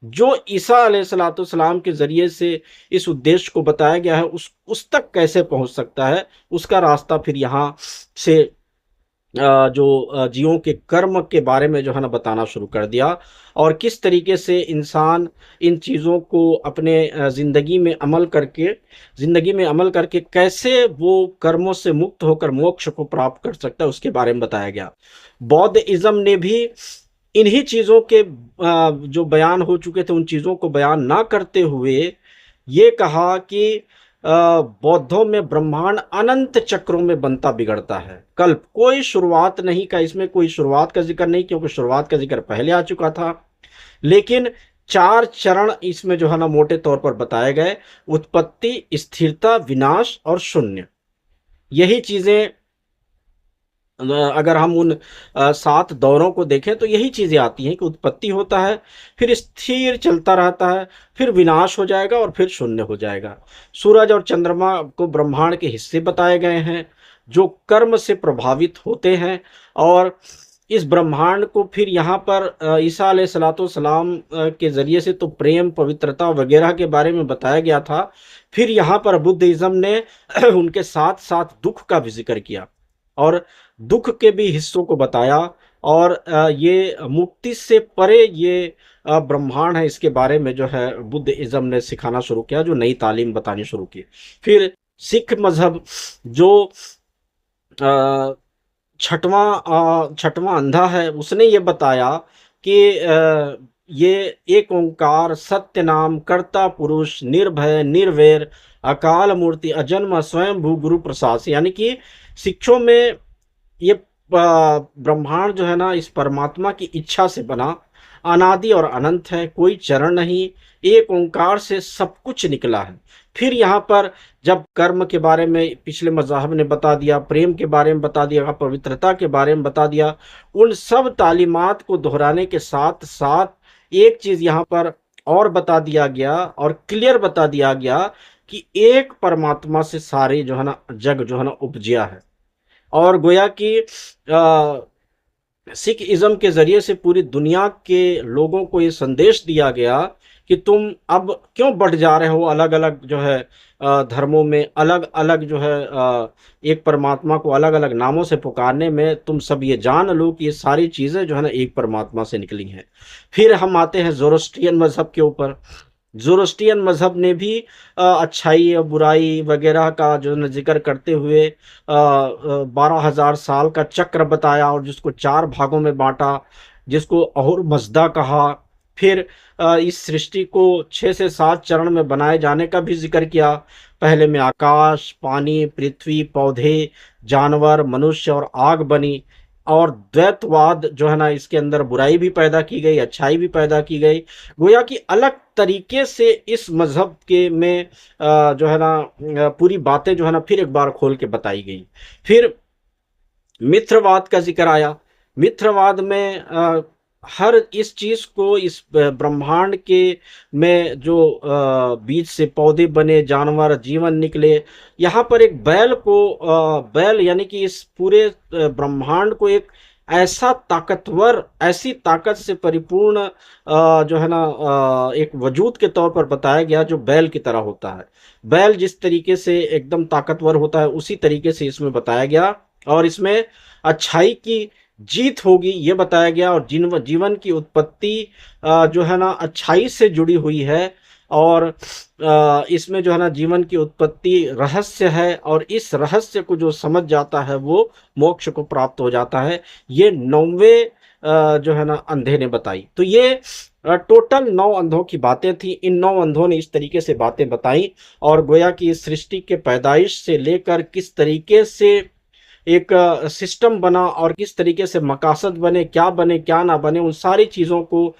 जो ईसा अलैहिस्सलाम के ज़रिए से इस उद्देश्य को बताया गया है, उस तक कैसे पहुंच सकता है, उसका रास्ता फिर यहाँ से जो जीवों के कर्म के बारे में जो है ना बताना शुरू कर दिया, और किस तरीके से इंसान इन चीज़ों को अपने ज़िंदगी में अमल करके कैसे वो कर्मों से मुक्त होकर मोक्ष को प्राप्त कर सकता है, उसके बारे में बताया गया। बौद्ध इज़्म ने भी इन्हीं चीज़ों के जो बयान हो चुके थे, उन चीज़ों को बयान ना करते हुए ये कहा कि बौद्धों में ब्रह्मांड अनंत चक्रों में बनता बिगड़ता है, कल्प, कोई शुरुआत नहीं का, इसमें कोई शुरुआत का जिक्र नहीं, क्योंकि शुरुआत का जिक्र पहले आ चुका था। लेकिन 4 चरण इसमें जो है ना मोटे तौर पर बताए गए: उत्पत्ति, स्थिरता, विनाश और शून्य। यही चीज़ें अगर हम उन 7 दौरों को देखें, तो यही चीज़ें आती हैं कि उत्पत्ति होता है, फिर स्थिर चलता रहता है, फिर विनाश हो जाएगा और फिर शून्य हो जाएगा। सूरज और चंद्रमा को ब्रह्मांड के हिस्से बताए गए हैं जो कर्म से प्रभावित होते हैं, और इस ब्रह्मांड को फिर यहाँ पर ईसा अलैहिस्सलाम के ज़रिए से तो प्रेम, पवित्रता वगैरह के बारे में बताया गया था। फिर यहाँ पर बुद्ध इज़्म ने उनके साथ साथ दुख का भी जिक्र किया और दुख के भी हिस्सों को बताया, और ये मुक्ति से परे ये ब्रह्मांड है, इसके बारे में जो है बुद्ध इज़्म ने सिखाना शुरू किया, जो नई तालीम बतानी शुरू की। फिर सिख मज़हब जो छठवां अंधा है, उसने ये बताया कि ये एक ओंकार सत्य नाम कर्ता पुरुष निर्भय निर्वैर अकाल मूर्ति अजन्मा स्वयं भू गुरु प्रसाद से, यानी कि शिक्षों में ये ब्रह्मांड जो है ना इस परमात्मा की इच्छा से बना, अनादि और अनंत है, कोई चरण नहीं, एक ओंकार से सब कुछ निकला है। फिर यहाँ पर जब कर्म के बारे में पिछले मज़ाहब ने बता दिया, प्रेम के बारे में बता दिया, पवित्रता के बारे में बता दिया, उन सब तालीमात को दोहराने के साथ साथ एक चीज़ यहाँ पर और बता दिया गया और क्लियर बता दिया गया कि एक परमात्मा से सारे जो है ना जग जो है ना उपजिया है। और गोया कि सिख इज़्म के ज़रिए से पूरी दुनिया के लोगों को ये संदेश दिया गया कि तुम अब क्यों बढ़ जा रहे हो अलग अलग जो है धर्मों में, अलग अलग जो है एक परमात्मा को अलग अलग नामों से पुकारने में। तुम सब ये जान लो कि ये सारी चीज़ें जो है ना एक परमात्मा से निकली हैं। फिर हम आते हैं ज़ोरोस्ट्रियन मज़हब के ऊपर। ज़ोरोस्ट्रियन मज़हब ने भी अच्छाई और बुराई वगैरह का जो है जिक्र करते हुए 12,000 साल का चक्र बताया, और जिसको 4 भागों में बांटा, जिसको अहुर मज़दा कहा। फिर इस सृष्टि को 6 से 7 चरण में बनाए जाने का भी जिक्र किया। पहले में आकाश, पानी, पृथ्वी, पौधे, जानवर, मनुष्य और आग बनी। और द्वैतवाद जो है ना, इसके अंदर बुराई भी पैदा की गई, अच्छाई भी पैदा की गई। गोया कि अलग तरीके से इस मजहब के में जो है ना पूरी बातें जो है ना फिर एक बार खोल के बताई गई। फिर मित्रवाद का जिक्र आया। मित्रवाद में हर इस चीज को, इस ब्रह्मांड के में जो बीज से पौधे बने, जानवर, जीवन निकले, यहाँ पर एक बैल को बैल यानी कि इस पूरे ब्रह्मांड को एक ऐसा ताकतवर, ऐसी ताकत से परिपूर्ण जो है ना एक वजूद के तौर पर बताया गया जो बैल की तरह होता है। बैल जिस तरीके से एकदम ताकतवर होता है उसी तरीके से इसमें बताया गया, और इसमें अच्छाई की जीत होगी ये बताया गया। और जीवन की उत्पत्ति जो है ना अच्छाई से जुड़ी हुई है, और इसमें जो है ना जीवन की उत्पत्ति रहस्य है, और इस रहस्य को जो समझ जाता है वो मोक्ष को प्राप्त हो जाता है। ये 9वें जो है ना अंधे ने बताई। तो ये टोटल 9 अंधों की बातें थी। इन 9 अंधों ने इस तरीके से बातें बताई, और गोया कि इस सृष्टि के पैदाइश से लेकर किस तरीके से एक सिस्टम बना, और किस तरीके से मकासद बने क्या ना बने, उन सारी चीज़ों को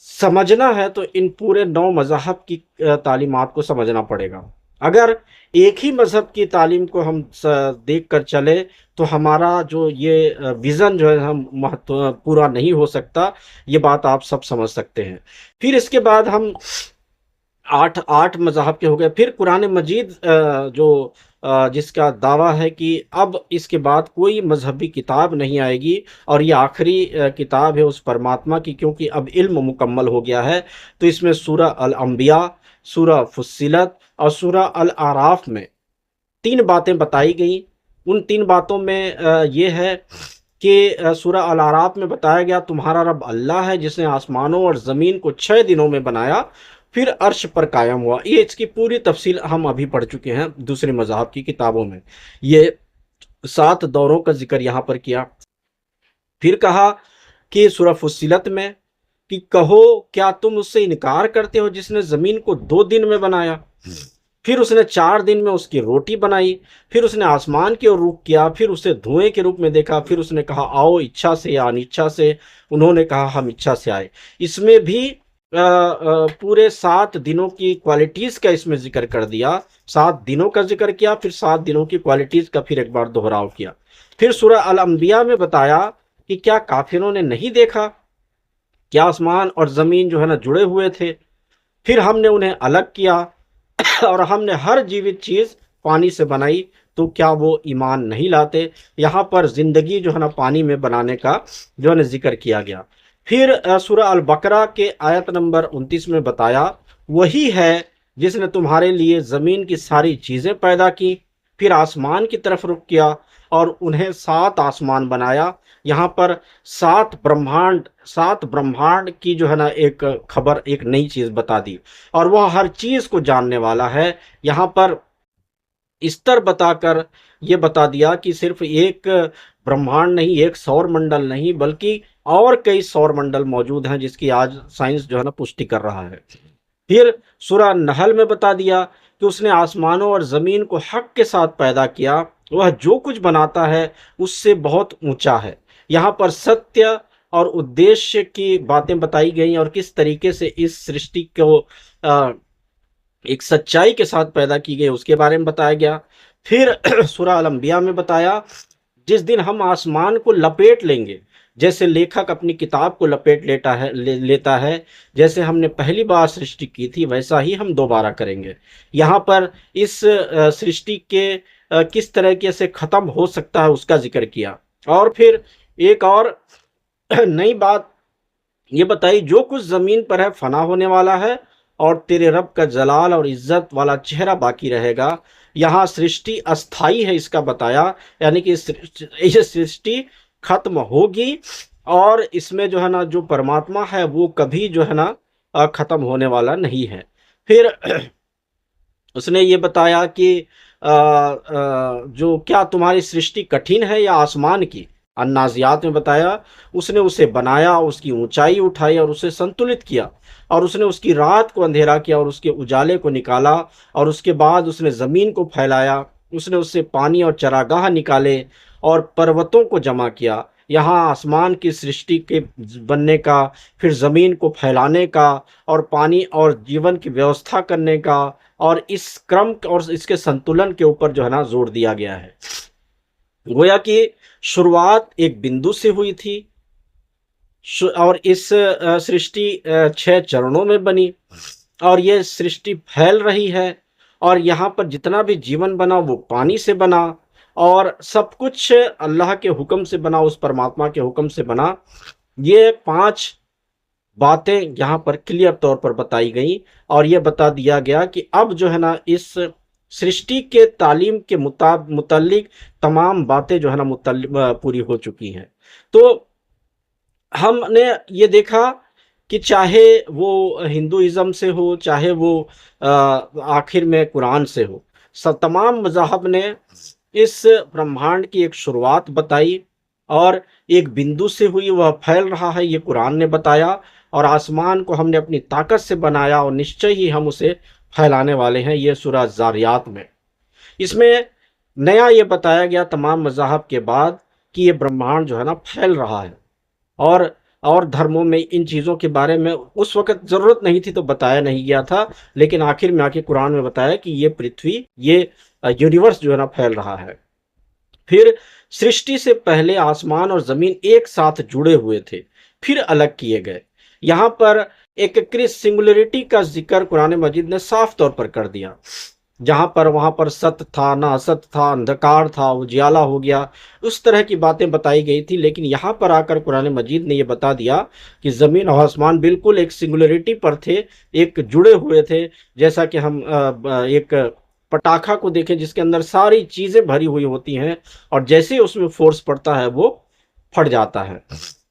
समझना है तो इन पूरे 9 मज़हब की तालीमात को समझना पड़ेगा। अगर एक ही मज़हब की तालीम को हम देख कर चले तो हमारा जो ये विज़न जो है हम महत्व पूरा नहीं हो सकता। ये बात आप सब समझ सकते हैं। फिर इसके बाद हम 8 मज़हब के हो गए। फिर कुरान मजीद जो जिसका दावा है कि अब इसके बाद कोई मजहबी किताब नहीं आएगी, और ये आखिरी किताब है उस परमात्मा की, क्योंकि अब इल्म मुकम्मल हो गया है। तो इसमें सूरह अल अंबिया, सूरह फुस्सिलत और सूरह अल आराफ में 3 बातें बताई गई। उन 3 बातों में ये है कि सूरह अल आराफ में बताया गया तुम्हारा रब अल्लाह है जिसने आसमानों और ज़मीन को 6 दिनों में बनाया, फिर अर्श पर कायम हुआ। ये इसकी पूरी तफसील हम अभी पढ़ चुके हैं दूसरे मज़ाहब की किताबों में। ये 7 दौरों का जिक्र यहाँ पर किया। फिर कहा कि सूरह फुस्सिलत में कि कहो क्या तुम उससे इनकार करते हो जिसने ज़मीन को 2 दिन में बनाया, फिर उसने 4 दिन में उसकी रोटी बनाई, फिर उसने आसमान की ओर रुख किया, फिर उसे धुएं के रूप में देखा, फिर उसने कहा आओ इच्छा से या अनिच्छा से, उन्होंने कहा हम इच्छा से आए। इसमें भी पूरे 7 दिनों की क्वालिटीज़ का इसमें जिक्र कर दिया। 7 दिनों का जिक्र किया, फिर 7 दिनों की क्वालिटीज़ का फिर एक बार दोहराव किया। फिर सूरह अल अंबिया में बताया कि क्या काफिरों ने नहीं देखा, क्या आसमान और ज़मीन जो है ना जुड़े हुए थे, फिर हमने उन्हें अलग किया और हमने हर जीवित चीज़ पानी से बनाई, तो क्या वो ईमान नहीं लाते। यहाँ पर ज़िंदगी जो है ना पानी में बनाने का जो है ना जिक्र किया गया। फिर सूरह अल बकरा के आयत नंबर 29 में बताया वही है जिसने तुम्हारे लिए ज़मीन की सारी चीज़ें पैदा की, फिर आसमान की तरफ रुख किया और उन्हें 7 आसमान बनाया। यहाँ पर 7 ब्रह्मांड की जो है ना एक खबर, एक नई चीज़ बता दी, और वह हर चीज़ को जानने वाला है। यहाँ पर स्तर बताकर ये बता दिया कि सिर्फ एक ब्रह्मांड नहीं, एक सौर मंडल नहीं, बल्कि और कई सौर मंडल मौजूद हैं जिसकी आज साइंस जो है ना पुष्टि कर रहा है। फिर सूरह नहल में बता दिया कि उसने आसमानों और ज़मीन को हक के साथ पैदा किया, वह जो कुछ बनाता है उससे बहुत ऊंचा है। यहाँ पर सत्य और उद्देश्य की बातें बताई गई, और किस तरीके से इस सृष्टि को एक सच्चाई के साथ पैदा की गई उसके बारे में बताया गया। फिर सूरह अल अंबिया में बताया जिस दिन हम आसमान को लपेट लेंगे, जैसे लेखक अपनी किताब को लपेट लेता है, जैसे हमने पहली बार सृष्टि की थी वैसा ही हम दोबारा करेंगे। यहाँ पर इस सृष्टि के किस तरीके से ख़त्म हो सकता है उसका जिक्र किया। और फिर एक और नई बात ये बताई जो कुछ ज़मीन पर है फना होने वाला है, और तेरे रब का जलाल और इज्जत वाला चेहरा बाकी रहेगा। यहाँ सृष्टि अस्थाई है इसका बताया, यानी कि ये सृष्टि खत्म होगी, और इसमें जो है ना जो परमात्मा है वो कभी जो है ना खत्म होने वाला नहीं है। फिर उसने ये बताया कि जो क्या तुम्हारी सृष्टि कठिन है या आसमान की। अन्नाजियात में बताया उसने उसे बनाया, उसकी ऊंचाई उठाई और उसे संतुलित किया, और उसने उसकी रात को अंधेरा किया और उसके उजाले को निकाला, और उसके बाद उसने ज़मीन को फैलाया, उसने उससे पानी और चरागाह निकाले और पर्वतों को जमा किया। यहाँ आसमान की सृष्टि के बनने का, फिर ज़मीन को फैलाने का और पानी और जीवन की व्यवस्था करने का, और इस क्रम और इसके संतुलन के ऊपर जो है ना जोर दिया गया है। गोया कि शुरुआत एक बिंदु से हुई थी और इस सृष्टि 6 चरणों में बनी, और ये सृष्टि फैल रही है, और यहाँ पर जितना भी जीवन बना वो पानी से बना, और सब कुछ अल्लाह के हुक्म से बना, उस परमात्मा के हुक्म से बना। ये 5 बातें यहाँ पर क्लियर तौर पर बताई गई, और ये बता दिया गया कि अब जो है ना इस सृष्टि के तालीम के मुतालिक तमाम बातें जो है ना पूरी हो चुकी हैं। तो हमने ये देखा कि चाहे वो हिंदुइज्म से हो, चाहे वो आखिर में कुरान से हो, सब तमाम मज़ाहब ने इस ब्रह्मांड की एक शुरुआत बताई, और एक बिंदु से हुई, वह फैल रहा है, ये कुरान ने बताया। और आसमान को हमने अपनी ताकत से बनाया, और निश्चय ही हम उसे फैलाने वाले हैं, ये सूरह ज़ारियात में। इसमें नया ये बताया गया तमाम मज़ाहब के बाद कि ये ब्रह्मांड जो है ना फैल रहा है, और धर्मों में इन चीज़ों के बारे में उस वक़्त ज़रूरत नहीं थी तो बताया नहीं गया था, लेकिन आखिर में आके कुरान में बताया कि ये पृथ्वी, ये यूनिवर्स जो है ना फैल रहा है। फिर सृष्टि से पहले आसमान और ज़मीन एक साथ जुड़े हुए थे, फिर अलग किए गए। यहाँ पर एकीकृत सिंगुलरिटी का जिक्र कुरान मजीद ने साफ तौर पर कर दिया। जहाँ पर वहाँ पर सत्य था, ना असत्य था, अंधकार था, उजियाला हो गया, उस तरह की बातें बताई गई थी। लेकिन यहाँ पर आकर कुरान मजीद ने ये बता दिया कि ज़मीन और आसमान बिल्कुल एक सिंगुलरिटी पर थे, एक जुड़े हुए थे। जैसा कि हम एक पटाखा को देखें जिसके अंदर सारी चीज़ें भरी हुई होती हैं, और जैसे ही उसमें फोर्स पड़ता है वो फट जाता है।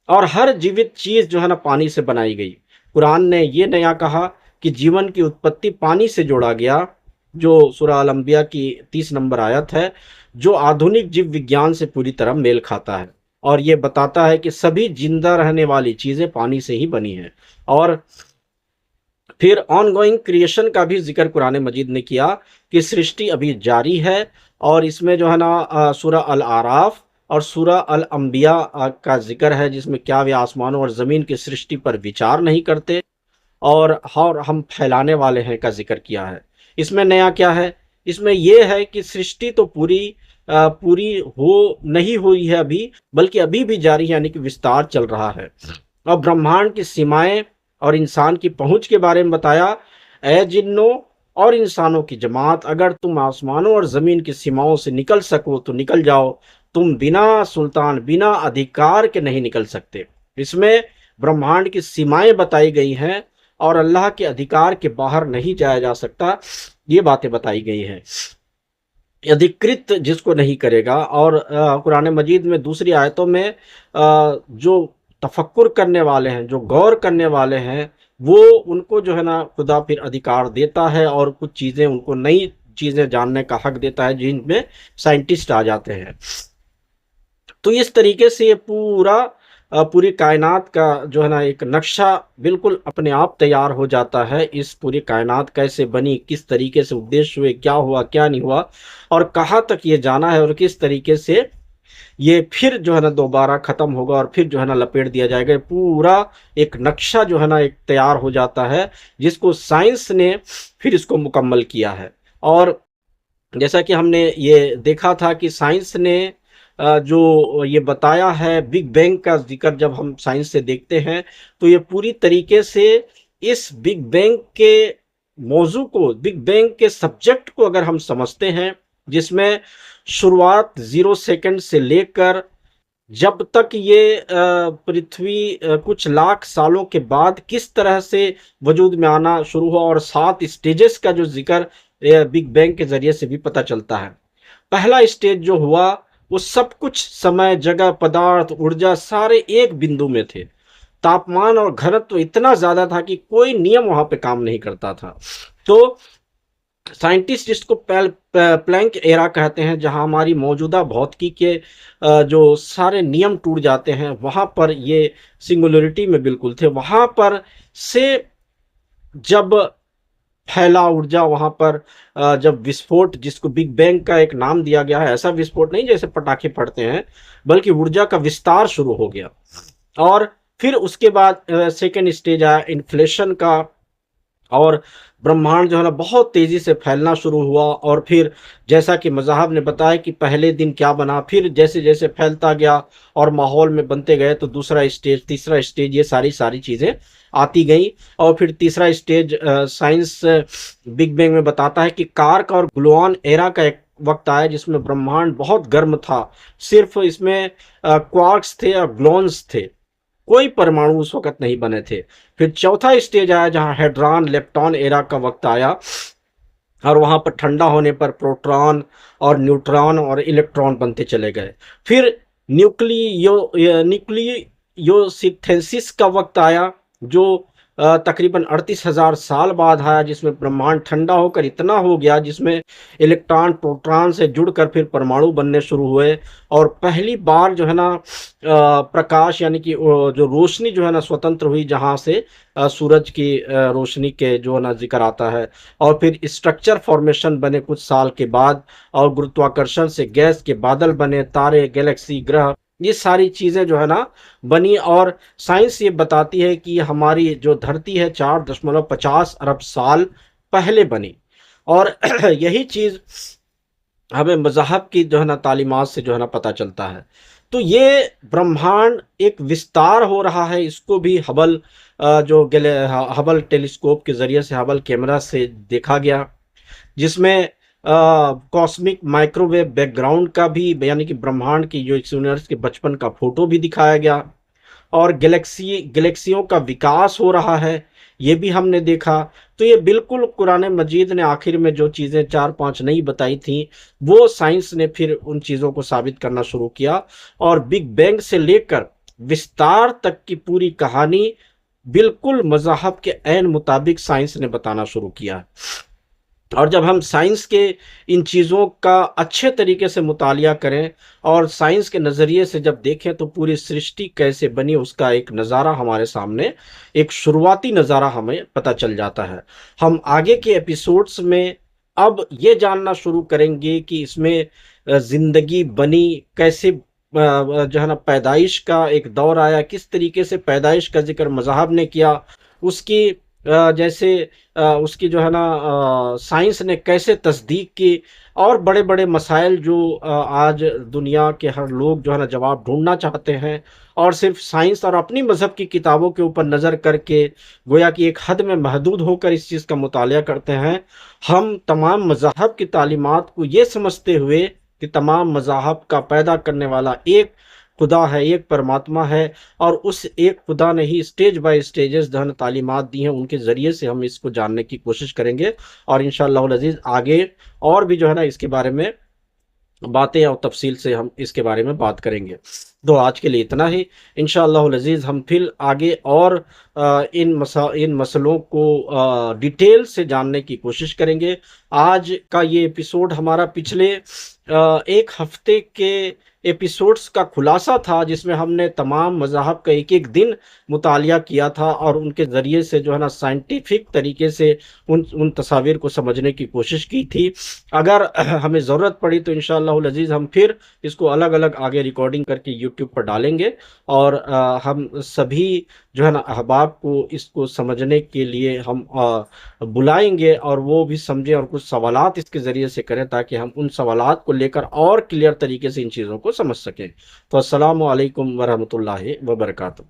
और हर जीवित चीज़ जो है ना पानी से बनाई गई। कुरान ने ये नया कहा कि जीवन की उत्पत्ति पानी से जोड़ा गया, जो सूरह अल अंबिया की 30 नंबर आयत है, जो आधुनिक जीव विज्ञान से पूरी तरह मेल खाता है, और ये बताता है कि सभी जिंदा रहने वाली चीज़ें पानी से ही बनी हैं। और फिर ऑनगोइंग क्रिएशन का भी जिक्र कुरान मजीद ने किया कि सृष्टि अभी जारी है, और इसमें जो है ना सूरह अल आराफ और सूरह अल अंबिया का जिक्र है, जिसमें क्या वे आसमानों और ज़मीन की सृष्टि पर विचार नहीं करते और हम फैलाने वाले हैं का जिक्र किया है। इसमें नया क्या है? इसमें यह है कि सृष्टि तो पूरी हो नहीं हुई है अभी, बल्कि अभी भी जारी है, यानी कि विस्तार चल रहा है। और ब्रह्मांड की सीमाएं और इंसान की पहुंच के बारे में बताया, ए जिन्नों और इंसानों की जमात, अगर तुम आसमानों और ज़मीन की सीमाओं से निकल सको तो निकल जाओ, तुम बिना सुल्तान, बिना अधिकार के नहीं निकल सकते। इसमें ब्रह्मांड की सीमाएं बताई गई हैं, और अल्लाह के अधिकार के बाहर नहीं जाया जा सकता, ये बातें बताई गई हैं। अधिकृत जिसको नहीं करेगा, और कुरान मजीद में दूसरी आयतों में जो तफक्कुर करने वाले हैं, जो गौर करने वाले हैं, वो उनको जो है ना खुदा फिर अधिकार देता है, और कुछ चीज़ें उनको नई चीज़ें जानने का हक देता है, जिनमें साइंटिस्ट आ जाते हैं। तो इस तरीके से ये पूरी कायनात का जो है ना एक नक्शा बिल्कुल अपने आप तैयार हो जाता है। इस पूरी कायनात कैसे बनी, किस तरीके से उद्देश्य हुए, क्या हुआ क्या नहीं हुआ, और कहाँ तक ये जाना है, और किस तरीके से ये फिर जो है ना दोबारा ख़त्म होगा, और फिर जो है ना लपेट दिया जाएगा। पूरा एक नक्शा जो है ना एक तैयार हो जाता है, जिसको साइंस ने फिर इसको मुकम्मल किया है। और जैसा कि हमने ये देखा था कि साइंस ने जो ये बताया है, बिग बैंग का जिक्र जब हम साइंस से देखते हैं, तो ये पूरी तरीके से इस बिग बैंग के मौजू को, बिग बैंग के सब्जेक्ट को अगर हम समझते हैं, जिसमें शुरुआत 0 सेकंड से लेकर जब तक ये पृथ्वी कुछ लाख सालों के बाद किस तरह से वजूद में आना शुरू हुआ, और 7 स्टेजेस का जो जिक्र बिग बैंग के जरिए से भी पता चलता है। पहला स्टेज जो हुआ, वो सब कुछ समय, जगह, पदार्थ, ऊर्जा सारे एक बिंदु में थे। तापमान और घनत्व इतना ज्यादा था कि कोई नियम वहां पे काम नहीं करता था। तो साइंटिस्ट इसको प्लैंक एरा कहते हैं, जहां हमारी मौजूदा भौतिकी के जो सारे नियम टूट जाते हैं, वहां पर ये सिंगुलरिटी में बिल्कुल थे। वहां पर से जब फैला ऊर्जा वहाँ पर जब विस्फोट, जिसको बिग बैंग का एक नाम दिया गया है, ऐसा विस्फोट नहीं जैसे पटाखे फटते हैं, बल्कि ऊर्जा का विस्तार शुरू हो गया। और फिर उसके बाद सेकंड स्टेज आया इन्फ्लेशन का, और ब्रह्मांड जो है ना बहुत तेजी से फैलना शुरू हुआ। और फिर जैसा कि मज़ाहब ने बताया कि पहले दिन क्या बना, फिर जैसे जैसे फैलता गया और माहौल में बनते गए, तो दूसरा स्टेज, तीसरा स्टेज, ये सारी सारी चीज़ें आती गई। और फिर तीसरा स्टेज साइंस बिग बैंग में बताता है कि कार्क और ग्लुऑन एरा का एक वक्त आया जिसमें ब्रह्मांड बहुत गर्म था। सिर्फ इसमें क्वार्क्स थे और ग्लोन्स थे, कोई परमाणु उस वक्त नहीं बने थे। फिर चौथा स्टेज आया जहां हेड्रॉन लेप्टॉन एरा का वक्त आया, और वहां पर ठंडा होने पर प्रोटॉन और न्यूट्रॉन और इलेक्ट्रॉन बनते चले गए। फिर न्यूक्लियोसिंथेसिस का वक्त आया, जो तकरीबन 38,000 साल बाद आया, जिसमें ब्रह्मांड ठंडा होकर इतना हो गया जिसमें इलेक्ट्रॉन प्रोटॉन से जुड़कर फिर परमाणु बनने शुरू हुए। और पहली बार जो है ना प्रकाश यानी कि जो रोशनी जो है ना स्वतंत्र हुई, जहाँ से सूरज की रोशनी के जो है ना जिक्र आता है। और फिर स्ट्रक्चर फॉर्मेशन बने कुछ साल के बाद, और गुरुत्वाकर्षण से गैस के बादल बने, तारे, गैलेक्सी, ग्रह, ये सारी चीज़ें जो है ना बनी। और साइंस ये बताती है कि हमारी जो धरती है 4.50 अरब साल पहले बनी। और यही चीज़ हमें मज़हब की जो है ना तालीमात से जो है ना पता चलता है। तो ये ब्रह्मांड एक विस्तार हो रहा है, इसको भी हबल हबल टेलीस्कोप के ज़रिए से, हबल कैमरा से देखा गया, जिसमें कॉस्मिक माइक्रोवेव बैकग्राउंड का भी, यानी कि ब्रह्मांड की जो यूनिवर्स के बचपन का फोटो भी दिखाया गया। और गैलेक्सियों का विकास हो रहा है, ये भी हमने देखा। तो ये बिल्कुल कुरान मजीद ने आखिर में जो चीज़ें 4-5 नहीं बताई थी, वो साइंस ने फिर उन चीज़ों को साबित करना शुरू किया। और बिग बैंग से लेकर विस्तार तक की पूरी कहानी बिल्कुल मज़हब के ऐन मुताबिक साइंस ने बताना शुरू किया। और जब हम साइंस के इन चीज़ों का अच्छे तरीके से मुतालिया करें और साइंस के नज़रिए से जब देखें, तो पूरी सृष्टि कैसे बनी उसका एक नज़ारा हमारे सामने, एक शुरुआती नज़ारा हमें पता चल जाता है। हम आगे के एपिसोड्स में अब ये जानना शुरू करेंगे कि इसमें ज़िंदगी बनी कैसे, जो है ना पैदाइश का एक दौर आया, किस तरीके से पैदाइश का जिक्र मज़हब ने किया, उसकी जैसे उसकी जो है ना साइंस ने कैसे तस्दीक की, और बड़े बड़े मसाइल जो आज दुनिया के हर लोग जो है ना जवाब ढूंढना चाहते हैं, और सिर्फ साइंस और अपनी मज़हब की किताबों के ऊपर नज़र करके गोया कि एक हद में महदूद होकर इस चीज़ का मुतालिया करते हैं। हम तमाम मज़हब की तालीमात को ये समझते हुए कि तमाम मज़ाहब का पैदा करने वाला एक खुदा है, एक परमात्मा है, और उस एक खुदा ने ही स्टेज बाय स्टेजेस धन तालीमात दी हैं, उनके ज़रिए से हम इसको जानने की कोशिश करेंगे। और इंशाअल्लाह अज़ीज़ आगे और भी जो है ना इसके बारे में बातें और तफसील से हम इसके बारे में बात करेंगे। तो आज के लिए इतना ही। इंशाअल्लाह अज़ीज़ हम फिर आगे और इन मसलों को डिटेल से जानने की कोशिश करेंगे। आज का ये एपिसोड हमारा पिछले एक हफ्ते के एपिसोड्स का खुलासा था, जिसमें हमने तमाम मज़ाहब का एक एक दिन मुतालिया किया था, और उनके ज़रिए से जो है ना साइंटिफिक तरीके से उन तस्वीर को समझने की कोशिश की थी। अगर हमें ज़रूरत पड़ी तो इंशाअल्लाह अज़ीज़ हम फिर इसको अलग अलग आगे रिकॉर्डिंग करके यूट्यूब पर डालेंगे, और हम सभी जो है ना अहबाब को इसको समझने के लिए हम बुलाएंगे, और वो भी समझें और कुछ सवालात इसके ज़रिए से करें, ताकि हम उन सवालात को लेकर और क्लियर तरीके से इन चीज़ों को समझ सकें। तो अस्सलामु अलैकुम वरहमतुल्लाहि वबरकातुहू।